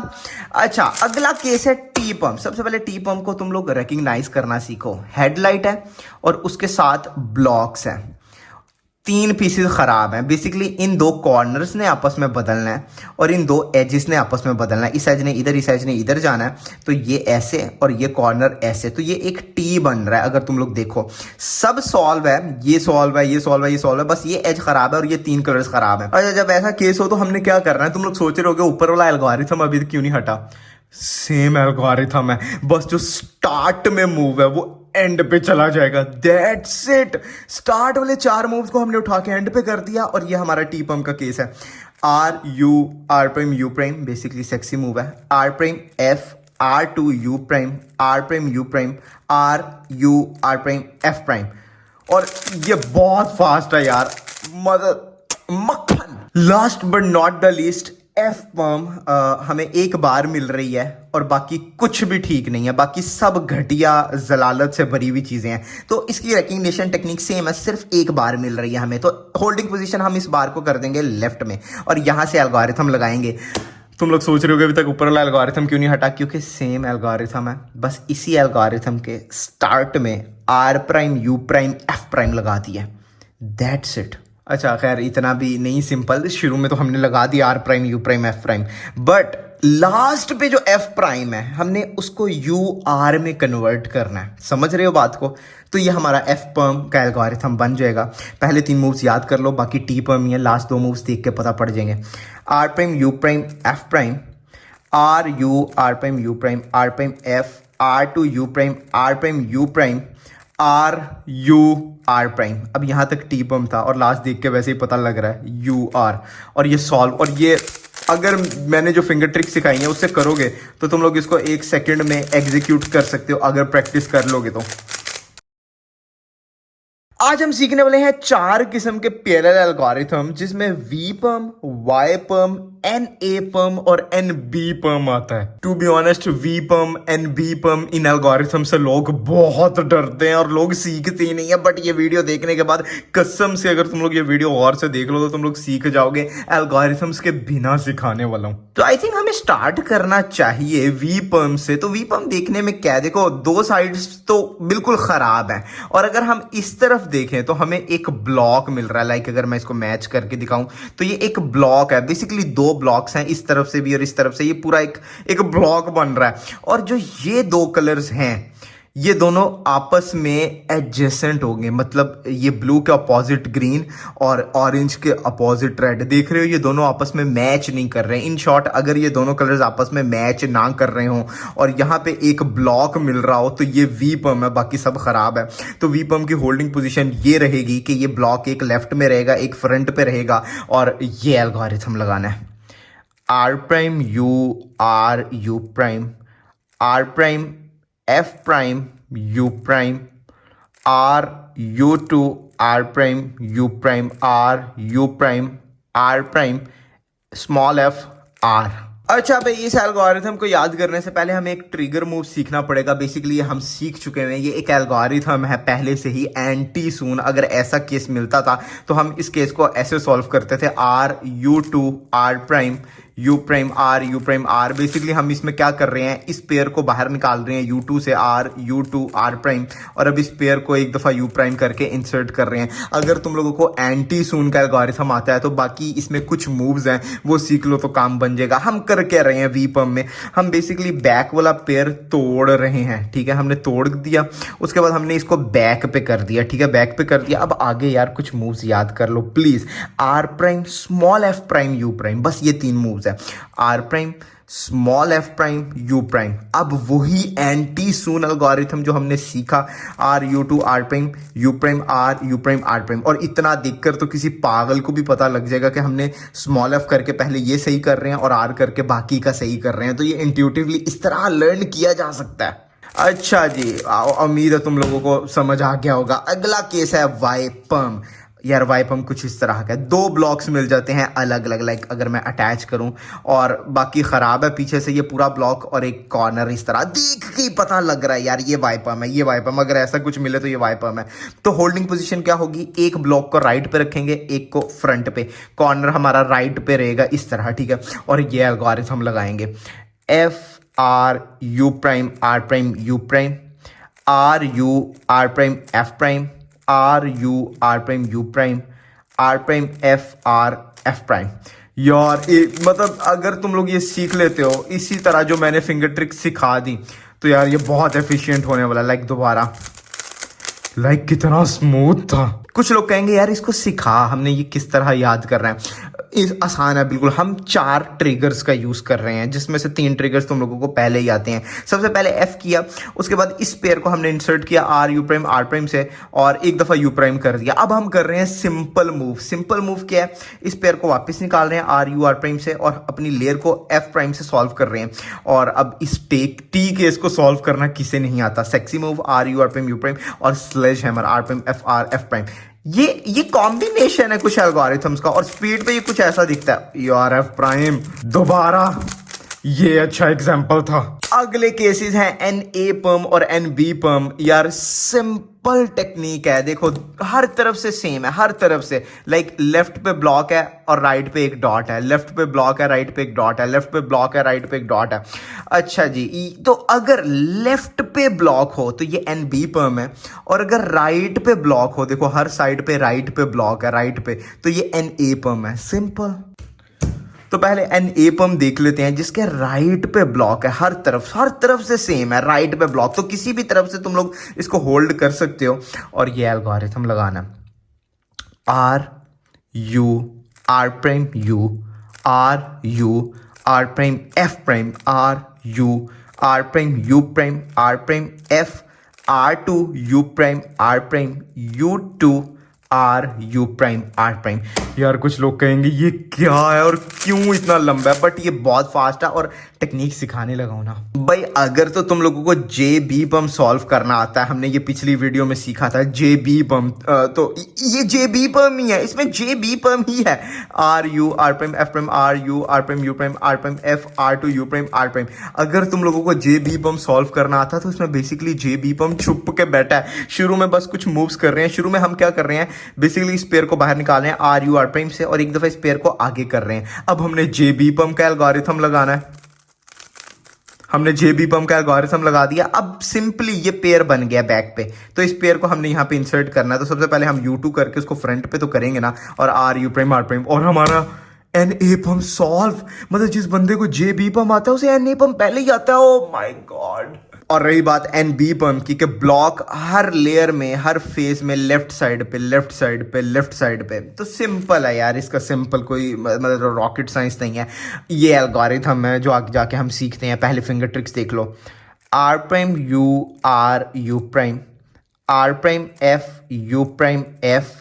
अच्छा, अगला केस है टी पंप। सबसे पहले टी पंप को तुम लोग रिकग्नाइज करना सीखो। हेडलाइट है और उसके साथ ब्लॉक्स है, 3 पीसेस खराब हैं। बेसिकली इन 2 कॉर्नर्स ने आपस में बदलना है और इन 2 एजेस ने आपस में बदलना है। इस एज ने इधर, इस एज ने इधर जाना है, तो ये ऐसे और ये कॉर्नर ऐसे, तो ये एक टी बन रहा है। अगर तुम लोग देखो, सब सॉल्व है, ये सॉल्व है, ये सॉल्व है, ये सॉल्व है, बस ये एज खराब है और ये 3 कलर्स खराब है। अच्छा, जब ऐसा केस हो तो हमने क्या करना है? तुम लोग सोच रहे होगे ऊपर वाला एल्गोरिथम अभी क्यों नहीं हटा। सेम एल्गोरिथम है, बस जो स्टार्ट में मूव है वो एंड पे चला जाएगा। That's it. स्टार्ट वाले 4 मूव्स को हमने उठा के एंड पे कर दिया और ये हमारा टी पंप का केस है। R U R prime U prime basically sexy move है। R prime F, R two U prime U prime, R U R prime F prime. और ये बहुत फास्ट है यार, मक्खन। Last but not the least, F पंप हमें एक बार मिल रही है और बाकी कुछ भी ठीक नहीं है, बाकी सब घटिया जलालत से भरी हुई चीजें हैं। तो इसकी रिकग्निशन टेक्निक सेम है, सिर्फ एक बार मिल रही है हमें। तो होल्डिंग पोजीशन हम इस बार को कर देंगे लेफ्ट में और यहां से एल्गोरिथम लगाएंगे। तुम लोग सोच रहे होगे अभी तक ऊपर वाला एल्गोरिथम क्यों नहीं हटा, क्योंकि सेम एल्गोरिथम है, बस इसी एल्गोरिथम के स्टार्ट में R prime U prime F prime लगा दिया। That's it. अच्छा, खैर इतना भी नहीं सिंपल, शुरू में तो हमने लगा दिया R prime U prime F prime, but last पे जो एफ प्राइम है हमने उसको यू आर में कन्वर्ट करना है। समझ रहे हो बात को? तो ये हमारा एफ पंप का एल्गोरिथम बन जाएगा। पहले 3 मूव्स याद कर लो, बाकी टी पंप ही है, लास्ट 2 मूव्स देख के पता पड़ जाएंगे। R prime U prime F prime, R U R prime U prime, R prime F, R two U prime, R prime U prime, R U R prime. अब यहां तक टी पंप था और लास्ट देख के वैसे ही पता लग रहा है यू आर, और ये सॉल्व। और ये अगर मैंने जो फिंगर ट्रिक सिखाई है उससे करोगे तो तुम लोग इसको 1 सेकंड में एग्जीक्यूट कर सकते हो, अगर प्रैक्टिस कर लोगे तो। आज हम सीखने वाले हैं 4 किस्म के पैरेलल एल्गोरिथम, जिसमें वी पम, वाई पम, एन ए पम और एन बी पम आता है। टू बी ऑनेस्ट, वी पम, एन बी पम, इन एल्गोरिथम से लोग बहुत डरते हैं और लोग सीखते ही नहीं है। बट ये वीडियो देखने के बाद कसम से, अगर तुम लोग ये वीडियो गौर से देख लो तो तुम लोग सीख जाओगे एल्गोरिथम्स के बिना सिखाने वाला हूं। तो आई थिंक हमें स्टार्ट करना चाहिए वी पम से। तो वी पम देखने में क्या, देखो 2 साइड्स तो बिल्कुल खराब है, और अगर हम इस तरफ देखें तो हमें एक ब्लॉक मिल रहा है। लाइक अगर मैं इसको मैच करके दिखाऊं तो ये एक ब्लॉक है, बेसिकली 2 ब्लॉक्स हैं, इस तरफ से भी और इस तरफ से, ये पूरा एक ब्लॉक बन रहा है। और जो ये 2 कलर्स हैं ये दोनों आपस में एडजेसेंट होंगे, मतलब ये ब्लू के अपोजिट ग्रीन और ऑरेंज के अपोजिट रेड। देख रहे हो, ये दोनों आपस में मैच नहीं कर रहे हैं। इन शॉर्ट, अगर ये दोनों कलर्स आपस में मैच ना कर रहे हो और यहाँ पे एक ब्लॉक मिल रहा हो तो ये वी पम है, बाकी सब खराब है। तो वी पम की होल्डिंग पोजीशन ये रहेगी कि ये ब्लॉक एक लेफ्ट में रहेगा, एक फ्रंट पे रहेगा, और ये एल्गोरिथम लगाना है। R prime U prime, R prime F prime U prime, R U two R prime U prime, R U prime R prime small F R. अच्छा भाई, इस एल्गोरिथम को याद करने से पहले हमें एक ट्रिगर मूव सीखना पड़ेगा। बेसिकली हम सीख चुके हैं, ये एक एल्गोरिथम है पहले से ही, एंटी सून। अगर ऐसा केस मिलता था तो हम इस केस को ऐसे सॉल्व करते थे, R U two R prime U prime R U prime R. Basically हम इसमें क्या कर रहे हैं, इस पेयर को बाहर निकाल रहे हैं U2 से, R U two R prime, और अब इस पेयर को एक दफा यू प्राइम करके इंसर्ट कर रहे हैं। अगर तुम लोगों को एंटी सून का एल्गोरिथम आता है तो बाकी इसमें कुछ मूव्स हैं वो सीख लो तो काम बन जाएगा। हम कर क्या रहे हैं वी पम में, हम बेसिकली बैक वाला पेयर तोड़ रहे हैं। ठीक है, हमने तोड़ दिया, उसके बाद हमने इसको बैक पे कर दिया। ठीक है, बैक पे कर दिया। अब आगे यार कुछ मूव्स याद कर लो please. R prime small F prime U prime, बस ये 3 मूव्स एल्गोरिथम्स है, R prime, small F prime, U prime. अब वही एंटी सून एल्गोरिथम जो हमने सीखा, R U two R prime, U prime R, U prime R prime. और इतना देखकर तो किसी पागल को भी पता लग जाएगा कि हमने स्मॉल एफ करके पहले ये सही कर रहे हैं और आर करके बाकी का सही कर रहे हैं। तो ये इंट्यूटिवली इस तरह लर्न किया जा सकता है। अच्छा जी, उम्मीद है तुम लोगों को समझ आ गया होगा। अगला केस है वाइपम। यार वाइपम कुछ इस तरह का है, दो ब्लॉक्स मिल जाते हैं अलग अलग, लाइक अगर मैं अटैच करूं और बाकी खराब है पीछे से ये पूरा ब्लॉक और एक कॉर्नर, इस तरह देख के ही पता लग रहा है यार ये वाइपम है, ये वाइपम। अगर ऐसा कुछ मिले तो ये वाइपम है। तो होल्डिंग पोजीशन क्या होगी, एक ब्लॉक को राइट पे रखेंगे, एक को फ्रंट पे, कॉर्नर हमारा राइट पे रहेगा इस तरह, ठीक है। और ये एल्गोरिथम लगाएंगे, F R U prime R prime U prime, R U R prime F prime, R U R prime U prime, R prime F R F prime. यार मतलब अगर तुम लोग ये सीख लेते हो इसी तरह जो मैंने फिंगर ट्रिक सिखा दी, तो यार ये बहुत एफिशिएंट होने वाला। लाइक दोबारा, लाइक कितना स्मूथ था। कुछ लोग कहेंगे यार इसको सिखा, हमने ये किस तरह याद कर रहे हैं। आसान है बिल्कुल। हम 4 ट्रिगर्स का यूज कर रहे हैं, जिसमें से 3 ट्रिगर्स तुम लोगों को पहले ही आते हैं। सबसे पहले एफ किया, उसके बाद इस पेयर को हमने इंसर्ट किया R U prime R prime से, और एक दफा यू प्राइम कर दिया। अब हम कर रहे हैं सिंपल मूव। सिंपल मूव क्या है, इस पेयर को वापस निकाल रहे हैं आर यू आर प्राइम से और अपनी लेयर को एफ प्राइम से सॉल्व कर रहे हैं। और अब इस टी केस को सॉल्व करना किसे नहीं आता। Sexy move R U R prime U prime और sledge hammer R prime F R F prime. ये कॉम्बिनेशन है कुछ एल्गोरिथम्स का, और स्पीड पे ये कुछ ऐसा दिखता है। यार एफ प्राइम दोबारा, ये अच्छा एग्जांपल था। अगले केसेस हैं एन ए पर्म और एन बी पर्म। यार सिंपल टेक्निक है, देखो हर तरफ से सेम है, हर तरफ से। लाइक लेफ्ट पे ब्लॉक है और राइट पे एक डॉट है, लेफ्ट पे ब्लॉक है राइट पे एक डॉट है, लेफ्ट पे ब्लॉक है राइट पे एक डॉट है। अच्छा जी, तो अगर लेफ्ट पे ब्लॉक हो तो ये एन बी पर्म है, और अगर राइट पे ब्लॉक हो, देखो हर साइड पे राइट पे ब्लॉक है राइट पे, तो ये एन ए पर्म है। सिंपल। तो पहले एन ए पर्म देख लेते हैं, जिसके राइट पे ब्लॉक है, हर तरफ से सेम है राइट पे ब्लॉक। तो किसी भी तरफ से तुम लोग इसको होल्ड कर सकते हो और ये एल्गोरिथम लगाना, R U R prime U, R U R prime F prime, R U R prime U prime, R prime F, R two U prime R prime, U two R U prime R prime. यार कुछ लोग कहेंगे ये क्या है और क्यों इतना लंबा है, बट ये बहुत फास्ट है और टेक्निक सिखाने लगा हूं ना भाई। अगर तो तुम लोगों को जे बी पम सॉल्व करना आता है, हमने ये पिछली वीडियो में सीखा था जे बी पम, तो ये जे बी पम ही है, इसमें जे बी पम ही है। R U R prime F prime, R U R prime U prime, R prime F, R two U prime R prime. अगर तुम लोगों को जे बी पम सॉल्व करना आता है तो इसमें बेसिकली जे बी पम छुप के बैठा है। शुरू में बस कुछ मूव्स कर रहे हैं। शुरू में हम क्या कर रहे हैं, बेसिकली इस पेयर को बाहर निकाल रहे हैं आर यू आर प्राइम से, और एक दफा इस पेयर को आगे कर रहे हैं। अब हमने जे बी पम का एल्गोरिथम लगाना है। हमने जे बी पम का एल्गोरिथम लगा दिया। अब सिंपली ये पेयर बन गया बैक पे, तो इस पेयर को हमने यहाँ पे इंसर्ट करना है। तो सबसे पहले हम U2 करके उसको फ्रंट पे तो करेंगे ना, और R U prime R prime, और हमारा एन ए पम सॉल्व। मतलब जिस बंदे को जे बी पम आता है उसे एन ए पम पहले ही आता है। Oh my God. और रही बात एन बी पम की, कि ब्लॉक हर लेयर में, हर फेज में लेफ्ट साइड पे लेफ्ट साइड पे लेफ्ट साइड पे। तो सिंपल है यार, इसका सिंपल कोई मतलब रॉकेट साइंस नहीं है। ये एल्गोरिथम है जो आगे जाके हम सीखते हैं। पहले फिंगर ट्रिक्स देख लो, R prime U R U prime, R prime F U prime F,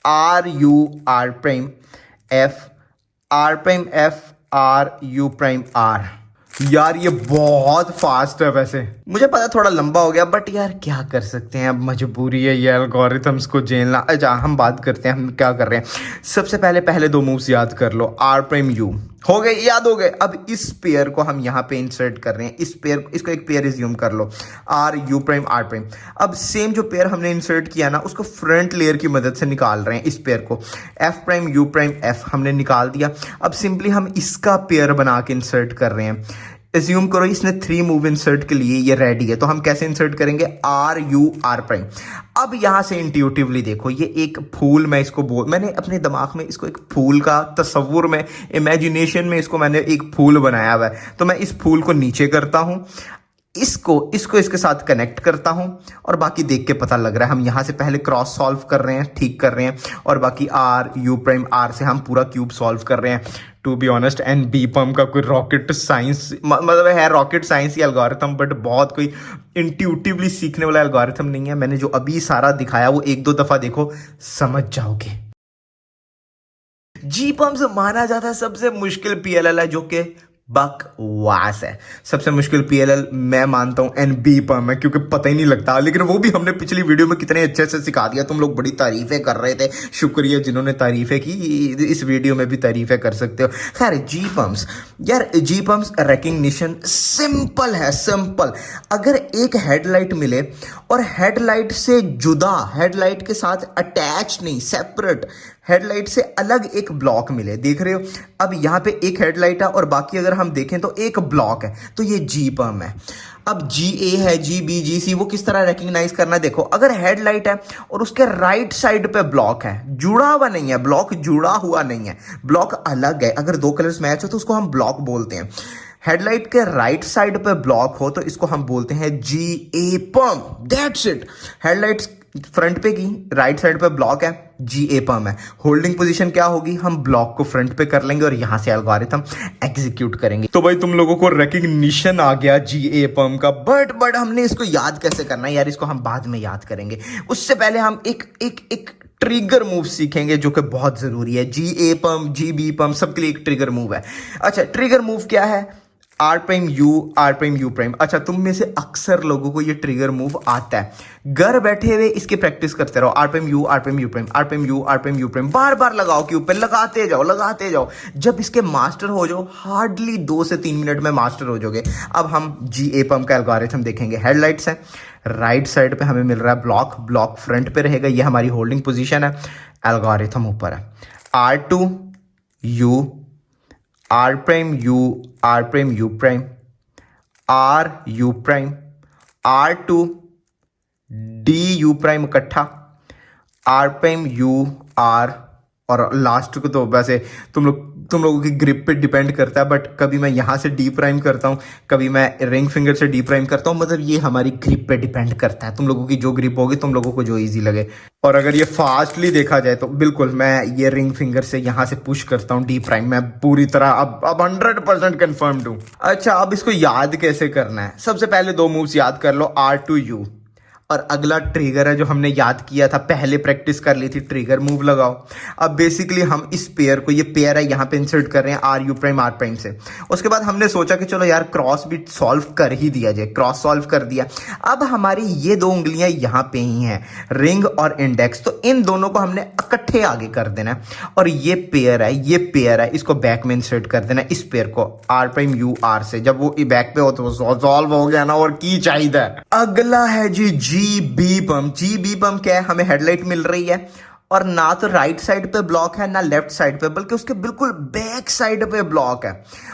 R U R prime F, R prime F R U prime R. यार ये बहुत फास्ट है। वैसे मुझे पता थोड़ा लंबा हो गया, बट यार क्या कर सकते हैं, अब मजबूरी है ये एल्गोरिथम्स को झेलना। अच्छा हम बात करते हैं हम क्या कर रहे हैं। सबसे पहले 2 मूव्स याद कर लो, आर प्राइम यू हो गए, याद हो गए। अब इस पेयर को हम यहाँ पे इंसर्ट कर रहे हैं। इस पेयर, इसको एक पेयर रिज्यूम कर लो, R U prime R prime. अब सेम जो पेयर हमने इंसर्ट किया ना, उसको फ्रंट लेयर की मदद से निकाल रहे हैं। इस पेयर को F prime U prime F हमने निकाल दिया। अब सिंपली हम इसका पेयर बना के इंसर्ट कर रहे हैं। एज्यूम करो इसने 3 मूव इंसर्ट के लिए ये रेडी है, तो हम कैसे इंसर्ट करेंगे, आर यू आर प्राइम। अब यहां से इंट्यूटिवली देखो, ये एक फूल, मैं इसको मैंने अपने दिमाग में इसको एक फूल का तस्वुर में, इमेजिनेशन में इसको मैंने एक फूल बनाया हुआ है। तो मैं इस फूल को नीचे करता हूं, इसको इसको इसके साथ कनेक्ट करता हूं और बाकी देख के पता लग रहा है हम यहां से पहले क्रॉस सॉल्व कर रहे हैं, ठीक कर रहे हैं, और बाकी आर यू प्राइम आर से हम पूरा क्यूब सॉल्व कर रहे हैं। To be honest and B perm का कोई रॉकेट साइंस मतलब है रॉकेट साइंस ही एल्गोरिथम, बट बहुत कोई इंट्यूटिवली सीखने वाला एल्गोरिथम नहीं है। मैंने जो अभी सारा दिखाया वो एक दो दफा देखो समझ जाओगे। जी पम्प माना जाता है सबसे मुश्किल पीएलएल है, जो कि बकवास है। सबसे मुश्किल पीएलएल मैं मानता हूं एन बी पम है, क्योंकि पता ही नहीं लगता, लेकिन वो भी हमने पिछली वीडियो में कितने अच्छे से सिखा दिया। तुम लोग बड़ी तारीफें कर रहे थे, शुक्रिया जिन्होंने तारीफें की, इस वीडियो में भी तारीफें कर सकते हो। खैर जी पम्प्स, यार जी पम्प्स रिकग्निशन सिंपल है, सिंपल। अगर एक हेडलाइट मिले और हेडलाइट से जुदा, हेडलाइट के साथ अटैच नहीं, सेपरेट, हेडलाइट से अलग एक ब्लॉक मिले, देख रहे हो अब यहां पे एक हेडलाइट है और बाकी अगर हम देखें तो एक ब्लॉक है, तो ये जी पम है। अब जी ए है, जी बी, जी सी, वो किस तरह रिकग्नाइज करना है? देखो अगर हेडलाइट है और उसके राइट साइड पे ब्लॉक है, जुड़ा हुआ नहीं है, ब्लॉक जुड़ा हुआ नहीं है, ब्लॉक अलग है, अगर दो कलर्स मैच हो तो उसको हम ब्लॉक बोलते हैं। हेडलाइट के राइट साइड पे ब्लॉक हो तो इसको हम बोलते हैं जी ए पम, दैट्स इट। हेडलाइट्स फ्रंट पे की राइट साइड पे ब्लॉक है, जी ए पम है। होल्डिंग पोजीशन क्या होगी? हम ब्लॉक को फ्रंट पे कर लेंगे और यहां से एल्गोरिथम एग्जीक्यूट करेंगे। तो भाई तुम लोगों को रिकग्निशन आ गया जी ए पम का, बट हमने इसको याद कैसे करना है यार? इसको हम बाद में याद करेंगे। उससे पहले हम एक ट्रिगर मूव सीखेंगे जो कि बहुत जरूरी है। जी ए पम, जी बी पम सबके लिए एक ट्रिगर मूव है। अच्छा, ट्रिगर मूव क्या है? R prime U prime. अच्छा, तुम में से अक्सर लोगों को ये ट्रिगर मूव आता है, घर बैठे हुए इसकी प्रैक्टिस करते रहो। R prime U prime, R prime U prime, बार बार लगाओ क्यूब पे, लगाते जाओ। जब इसके मास्टर हो जाओ, हार्डली 2 से 3 मिनट में मास्टर हो जाओगे। अब हम जी ए पम का एल्गोरिथम देखेंगे। हेडलाइट्स है, राइट साइड पे हमें मिल रहा है ब्लॉक फ्रंट पे रहेगा, ये हमारी होल्डिंग पोजीशन है, एल्गोरिथम ऊपर है। R two U, R prime U prime, R U prime, R two D U prime इकट्ठा, आर प्राइम यू आर, और लास्ट को तो वैसे तुम लोगों की ग्रिप पे डिपेंड करता है, बट कभी मैं यहां से डी प्राइम करता हूं, कभी मैं रिंग फिंगर से डी प्राइम करता हूं। मतलब ये हमारी ग्रिप पे डिपेंड करता है, तुम लोगों की जो ग्रिप होगी, तुम लोगों को जो इजी लगे। और अगर ये फास्टली देखा जाए तो बिल्कुल मैं ये रिंग फिंगर से यहां से पुश करता हूं डी प्राइम, मैं पूरी तरह अब 100% कंफर्म्ड हूं। अच्छा, अब इसको याद कैसे करना है? सबसे पहले 2 मूव्स याद कर लो, आर टू यू, और अगला ट्रिगर है जो हमने याद किया था, पहले प्रैक्टिस कर ली थी, ट्रिगर मूव लगाओ। अब बेसिकली हम इस पेयर को, ये पेयर है, यहाँ पे इंसर्ट कर रहे हैं आर प्राइम से। उसके बाद हमने सोचा कि चलो यार क्रॉस भी सॉल्व कर ही दिया जाए, क्रॉस सॉल्व कर दिया। अब हमारी ये 2 उंगलियां यहाँ पे ही हैं, रिंग और इंडेक्स, तो इन दोनों को हमने इकट्ठे आगे कर देना है। और ये पेयर है, इसको बैक में इंसर्ट कर देना है, इस पेयर को आर प्राइम यू आर से। जब वो बैक पे हो तो सॉल्व हो गया ना, और की चाहिए। अगला है जी बी पम क्या है? हमें हेडलाइट मिल रही है और ना तो राइट साइड पे ब्लॉक है ना लेफ्ट साइड पे, बल्कि उसके बिल्कुल बैक साइड पे ब्लॉक है।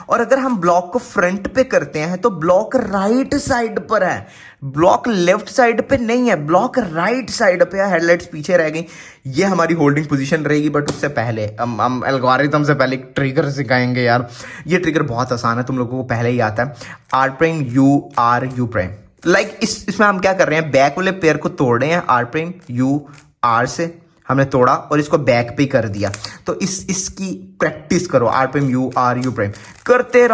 और अगर हम ब्लॉक को फ्रंट पे करते हैं तो ब्लॉक राइट साइड पर है, ब्लॉक लेफ्ट साइड पे नहीं है, ब्लॉक राइट साइड पे है। हेडलाइट्स पीछे रह गई, ये हमारी होल्डिंग पोजीशन रहेगी। बट उससे पहले हम एल्गोरिथम से पहले एक ट्रिगर सिखाएंगे यार। ये ट्रिगर बहुत आसान है, तुम लोगों को पहले ही आता है। R prime U prime, like इसमें हम क्या कर रहे हैं? बैक वाले पेयर को तोड़ रहे हैं, आर प्राइम यू आर से हमने तोड़ा और इसको बैक पे कर दिया। तो इसकी प्रैक्टिस करो, आर प्राइम यू प्राइम करते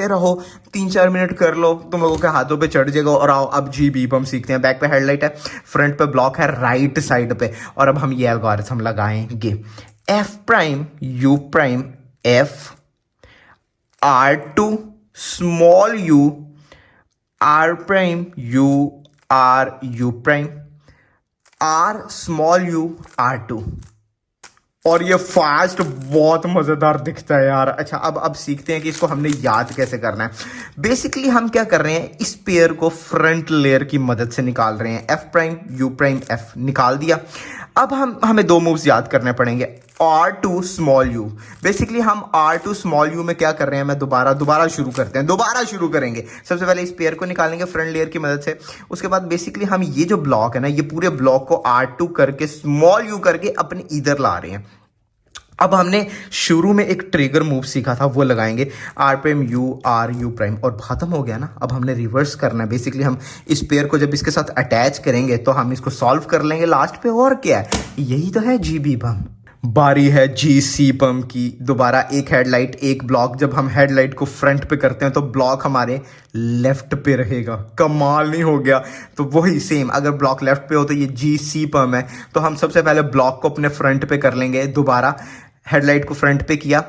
रहो 3-4 मिनट कर लो, तुम लोगों के हाथों पे चढ़ जाएगा। और आओ अब जी बी पम सीखते हैं। बैक पे हेडलाइट है, फ्रंट पे ब्लॉक है राइट साइड पे, और अब हम ये एल्गोरिथम लगाएंगे। F prime U prime F, R two small U, R prime U prime, R small U R two. और ये फास्ट बहुत मजेदार दिखता है यार। अच्छा, अब सीखते हैं कि इसको हमने याद कैसे करना है। बेसिकली हम क्या कर रहे हैं, इस पेयर को फ्रंट लेयर की मदद से निकाल रहे हैं। F prime U prime F निकाल दिया। अब हमें 2 मूव्स याद करने पड़ेंगे। R two small U, basically हम आर टू स्मॉल यू में क्या कर रहे हैं, मैं दोबारा शुरू करेंगे। सबसे पहले इस पेयर को निकालेंगे फ्रंट लेयर की मदद से। उसके बाद बेसिकली हम ये जो ब्लॉक है ना, ये पूरे ब्लॉक को आर टू करके स्मॉल यू करके अपने इधर ला रहे हैं। अब हमने शुरू में एक ट्रिगर मूव सीखा था, वो लगाएंगे R prime U R U prime, और खत्म हो गया ना। अब हमने रिवर्स करना है। बेसिकली हम इस पेयर को जब इसके साथ अटैच करेंगे तो हम इसको सॉल्व कर लेंगे लास्ट पे। और क्या है, यही तो है जीबी पम। बारी है जी सी पम की। दोबारा एक हेडलाइट एक ब्लॉक। जब हम हेडलाइट को फ्रंट पे करते हैं तो ब्लॉक हमारे लेफ्ट पे रहेगा। कमाल नहीं हो गया? तो वही सेम, अगर ब्लॉक लेफ्ट पे हो तो ये जी सी पम है। तो हम सबसे पहले ब्लॉक को अपने फ्रंट पे कर लेंगे। दोबारा हेडलाइट को फ्रंट पे किया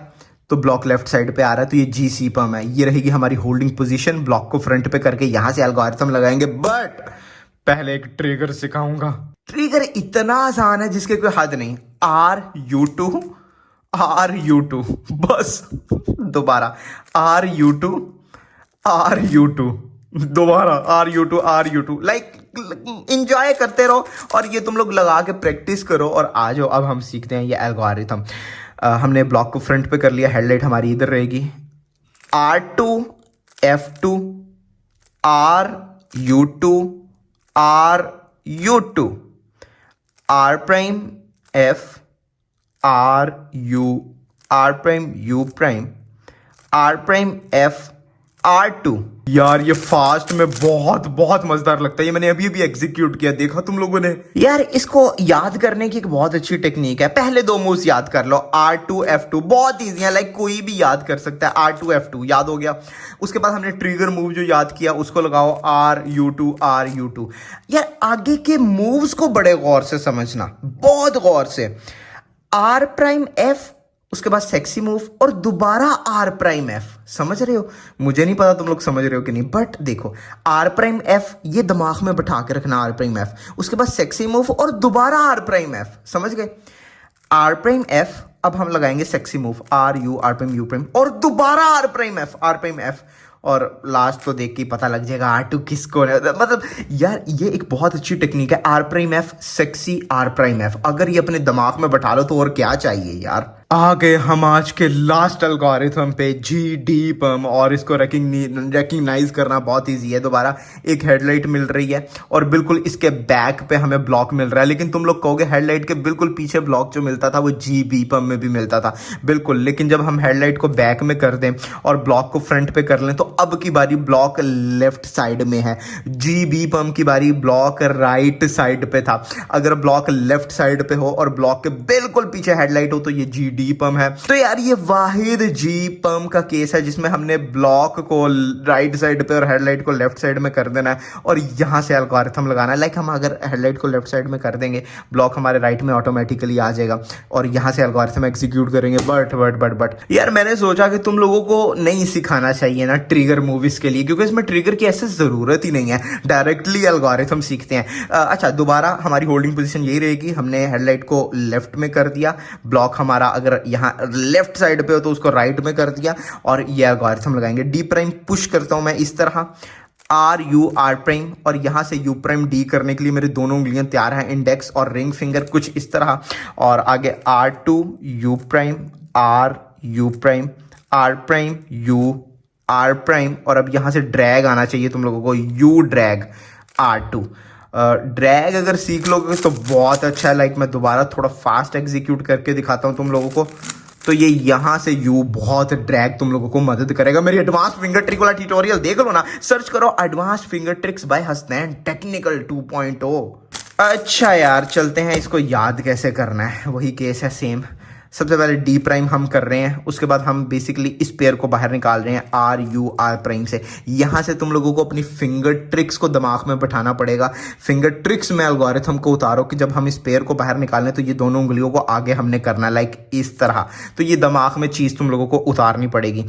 तो ब्लॉक लेफ्ट साइड पे आ रहा है, तो ये जी सी पम है। ये रहेगी हमारी होल्डिंग पोजीशन। ब्लॉक को फ्रंट पे करके यहां से एल्गोरिथम लगाएंगे। बट पहले एक ट्रिगर सिखाऊंगा। ट्रिगर इतना आसान है जिसके कोई हद नहीं। R U two R U two, बस। दोबारा R U two R U two, दोबारा R U two R U two. Like enjoy करते रहो और ये तुम लोग लगा के प्रैक्टिस करो। और आ जाओ अब हम सीखते हैं ये एल्गोरिथम। हमने ब्लॉक को फ्रंट पे कर लिया। हेडलाइट हमारी इधर रहेगी। R2 F2 R U2 R U2 R prime F R U R prime U prime R prime F R2। यार ये फास्ट में बहुत बहुत मजेदार लगता है। ये मैंने अभी अभी एग्जीक्यूट किया, देखा तुम लोगों ने? यार इसको याद करने की एक बहुत अच्छी टेक्निक है। पहले दो मूव्स याद कर लो, R2 F2, बहुत इजी है। लाइक कोई भी याद कर सकता है। R2 F2 याद हो गया। उसके बाद हमने ट्रिगर मूव जो याद किया उसको लगाओ R U2 R U2। यार आगे के मूव्स को बड़े गौर से समझना, बहुत गौर से। R प्राइम F, उसके बाद सेक्सी मूव, और दोबारा आर प्राइम एफ। समझ रहे हो? मुझे नहीं पता तुम लोग समझ रहे हो कि नहीं, बट देखो आर प्राइम एफ, ये दिमाग में बैठा के रखना। आर प्राइम एफ, उसके बाद सेक्सी मूव और दोबारा आर प्राइम एफ। समझ गए? आर प्राइम एफ, अब हम लगाएंगे sexy move R U R prime U prime, और दोबारा R prime F R prime F. और लास्ट तो देख के पता लग जाएगा R2 किसको है। मतलब यार ये एक बहुत अच्छी टेक्निक है। R prime F sexy R prime F, अगर ये अपने दिमाग में बैठा लो तो और क्या चाहिए यार। आ गए हम आज के लास्ट एल्गोरिथम पे, जी डी पम। और इसको रेकग्नाइज करना बहुत ईजी है। दोबारा एक हेडलाइट मिल रही है और बिल्कुल इसके बैक पे हमें ब्लॉक मिल रहा है। लेकिन तुम लोग कहोगे हेडलाइट के बिल्कुल पीछे ब्लॉक जो मिलता था वो जी बी पम में भी मिलता था। बिल्कुल, लेकिन जब हम हेडलाइट को बैक में कर दें और ब्लॉक को फ्रंट पे कर लें तो अब की बारी ब्लॉक लेफ्ट साइड में है। जी बी पम की बारी ब्लॉक राइट साइड पे था। अगर ब्लॉक लेफ्ट साइड पे हो और ब्लॉक के बिल्कुल पीछे हेडलाइट हो तो ये जी डी पम है। तो यार ये वाहिद जी पम का केस है जिसमें हमने ब्लॉक को राइट साइड पे और हेडलाइट को लेफ्ट साइड में कर देना है और यहां से एल्गोरिथम लगाना है। लाइक हम अगर हेडलाइट को लेफ्ट साइड में कर देंगे, ब्लॉक हमारे राइट में ऑटोमेटिकली आ जाएगा और यहां से एल्गोरिथम एग्जीक्यूट करेंगे। बट यार मैंने सोचा कि तुम लोगों को नहीं सिखाना चाहिए ना ट्रिगर मूवीज के लिए, क्योंकि इसमें ट्रिगर की ऐसे जरूरत ही नहीं है। डायरेक्टली एल्गोरिथम सीखते हैं। अच्छा, दोबारा हमारी होल्डिंग पोजीशन यही रहेगी। हमने हेडलाइट को लेफ्ट में कर दिया, ब्लॉक हमारा अगर यहाँ लेफ्ट साइड पे हो तो उसको राइट में कर दिया और ये एल्गोरिथम लगाएंगे। डी प्राइम पुश करता हूं मैं इस तरह, आर यू आर प्राइम, और यहां से यू प्राइम डी करने के लिए मेरी दोनों उंगलियां तैयार हैं, इंडेक्स और रिंग फिंगर कुछ इस तरह। और आगे R2 U prime R U prime R prime U R prime, और अब यहां से ड्रैग आना चाहिए तुम लोगों को, यू ड्रैग R2। ड्रैग अगर सीख लोगे तो बहुत अच्छा है। लाइक मैं दोबारा थोड़ा फास्ट एग्जीक्यूट करके दिखाता हूं तुम लोगों को। तो ये यहां से यू बहुत ड्रैग तुम लोगों को मदद करेगा। मेरी एडवांस फिंगर ट्रिक वाला ट्यूटोरियल देख लो ना, सर्च करो advance finger tricks bye Hasnain technical 2.0। अच्छा यार चलते हैं, इसको याद कैसे करना है, वही केस है सेम। सबसे पहले डी प्राइम हम कर रहे हैं, उसके बाद हम बेसिकली इस पेयर को बाहर निकाल रहे हैं आर यू आर प्राइम से। यहां से तुम लोगों को अपनी फिंगर ट्रिक्स को दिमाग में बैठाना पड़ेगा। फिंगर ट्रिक्स में एल्गोरिथम को उतारो कि जब हम इस पेयर को बाहर निकालें तो ये दोनों उंगलियों को आगे हमने करना, लाइक इस तरह। तो ये दिमाग में चीज तुम लोगों को उतारनी पड़ेगी।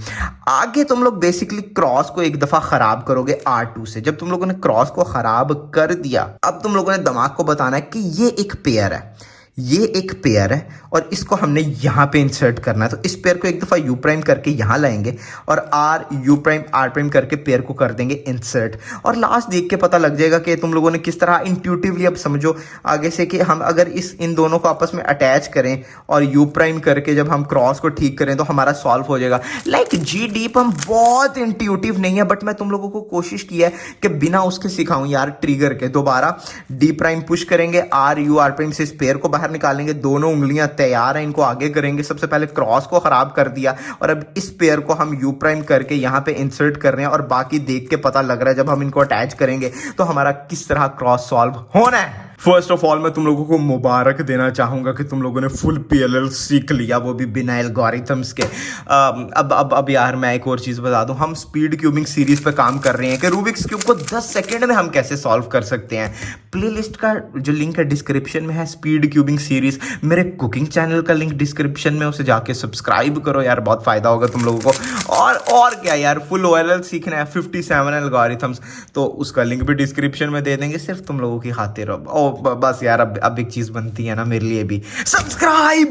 आगे तुम लोग बेसिकली क्रॉस को एक दफा खराब करोगे R2 से। जब तुम लोगों ने क्रॉस को खराब कर दिया, अब तुम लोगों ने दिमाग को बताना है कि ये एक पेयर है, ये एक पेयर है और इसको हमने यहां पे इंसर्ट करना है। तो इस पेयर को एक दफा यू प्राइम करके यहां लाएंगे और R U prime R prime करके पेयर को कर देंगे इंसर्ट। और लास्ट देख के पता लग जाएगा कि तुम लोगों ने किस तरह इंट्यूटिवली, अब समझो आगे से कि हम अगर इन दोनों को आपस में अटैच करें और यू प्राइम करके जब हम क्रॉस को ठीक करें तो हमारा सॉल्व हो जाएगा। लाइक जी डी पम बहुत इंट्यूटिव नहीं है, बट मैं तुम लोगों को कोशिश की है कि बिना उसके सिखाऊं यार ट्रिगर के। दोबारा डी प्राइम पुश करेंगे, आर यू आर प्राइम से इस पेयर को बाहर निकालेंगे, दोनों उंगलियां तैयार हैं, इनको आगे करेंगे। सबसे पहले क्रॉस को खराब कर दिया और अब इस पेयर को हम यू प्राइम करके यहाँ पे इंसर्ट कर रहे हैं और बाकी देख के पता लग रहा है जब हम इनको अटैच करेंगे तो हमारा किस तरह क्रॉस सॉल्व होना है। फर्स्ट ऑफ ऑल मैं तुम लोगों को मुबारक देना चाहूंगा कि तुम लोगों ने फुल पीएलएल सीख लिया, वो भी बिना एल्गोरिथम्स के। अब यार मैं एक और चीज़ बता दूं, हम स्पीड क्यूबिंग सीरीज पे काम कर रहे हैं कि रूबिक्स क्यूब को 10 सेकंड में हम कैसे सॉल्व कर सकते हैं। प्लेलिस्ट का जो लिंक है डिस्क्रिप्शन में है, स्पीड क्यूबिंग सीरीज। मेरे कुकिंग चैनल का लिंक डिस्क्रिप्शन में, उसे जाके सब्सक्राइब करो यार, बहुत फायदा होगा तुम लोगों को। और क्या यार, फुल ओएलएल सीखना है, 57 एल्गोरिथम्स, तो उसका लिंक भी डिस्क्रिप्शन में दे देंगे, सिर्फ तुम लोगों की खातिर। बस यार अब एक चीज़ बनती है ना मेरे लिए भी, सब्सक्राइब।